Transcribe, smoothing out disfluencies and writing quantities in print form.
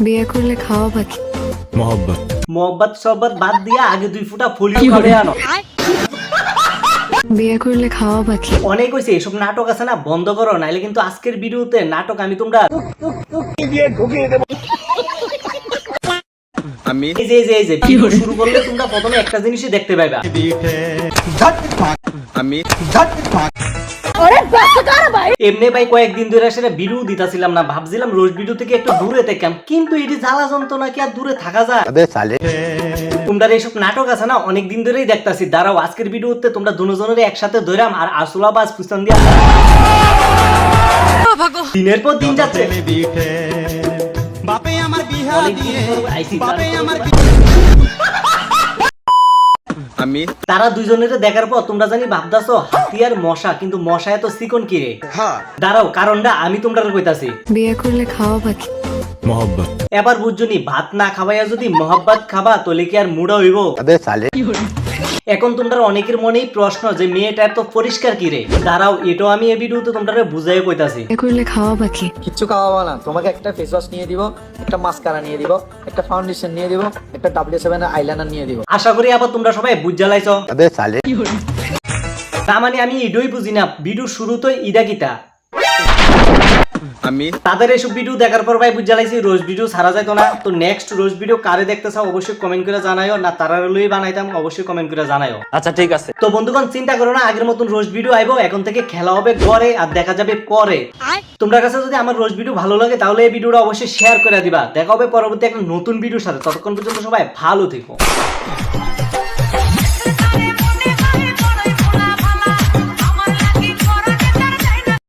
বিয়ে করলে খাওয়া বাকি মোহব্বত সহব্বত বাদ দিয়া আগে 2 ফুটা ফুলিও খাবে আনো। বিয়ে করলে খাওয়া বাকি। অনেক হইছে, এসব নাটক আছে না বন্ধ করো, নাইলে কিন্তু আজকের ভিডিওতে নাটক আমি তোমরা এই যে ভিডিও শুরু করলে তোমরা প্রথমে একটা জিনিসই দেখতে পাইবা। এমনি ভাই কয়েকদিন ধরে আসলে ভিডিও দিতাছিলাম না, ভাবছিলাম রোজ ভিডিও থেকে একটু দূরে থাকতাম, কিন্তু এটি জ্বালা যন্ত্রণা কি আর দূরে থাকা যায়? তোমরা এইসব নাটক আছে না অনেক দিন ধরেই দেখতাছি। দাঁড়াও আজকের ভিডিওতে তোমরা দুজনের একসাথে ধরাম আর আসলাবাজ ফুসান দিয়া দিনের পর দিন যাচ্ছে। তারা দুইজনের দেখার পর তোমরা জানি ভাবতাছো হাতি আর মশা, কিন্তু মশা এত চিকন কি রে? দাঁড়াও কারণটা আমি তোমরা কইতাছি। বিয়ে করলে খাওয়া বাকি। এবার বুঝছনি, ভাত না খাবাইয়া যদি মহব্বত খাবা তাহলে কি আর মুড়া হইব? এখন তোমরা অনেকের মনেই প্রশ্ন যে মেয়েটা এত পরিষ্কার কি রে? দাঁড়াও এটাও আমি এই ভিডিওতে তোমরা বুঝাই কইতাছি। বিয়ে করলে খাওয়া বাকি। কিচ্ছু খাওয়াবো না, তোমাকে একটা ফেস ওয়াশ নিয়ে দিব, একটা মাস্কারা নিয়ে দিব, একটা ফাউন্ডেশন নিয়ে দিব, একটা W7 এর আইলাইনার নিয়ে দিব। আশা করি আবার তোমরা সবাই বুঝা লাইছো। তার মানে আমি এটাই বুঝি না ভিডিও শুরুতেই ইদা গীতা তাদের এইসব ভিডিও দেখার পর ভাই বুঝা লাইছি রোজ ভিডিও ছাড়া যাইতো না। তো নেক্সট রোজ ভিডিও কারে দেখতে চাও অবশ্যই কমেন্ট করে জানাইও, না তারা লই বানাইতাম অবশ্যই কমেন্ট করে জানাইও। আচ্ছা ঠিক আছে। তো বন্ধুগণ চিন্তা করো না, আগের মতন রোজ ভিডিও আইবো, এখন থেকে খেলা হবে ঘরে আর দেখা যাবে পরে। তোমরা কাছে যদি আমার রোজ ভিডিও ভালো লাগে তাহলে এই ভিডিওটা অবশ্যই শেয়ার করে দিবা। দেখা হবে পরবর্তী একটা নতুন ভিডিওর সাথে, ততক্ষণ পর্যন্ত সবাই ভালো থেকো।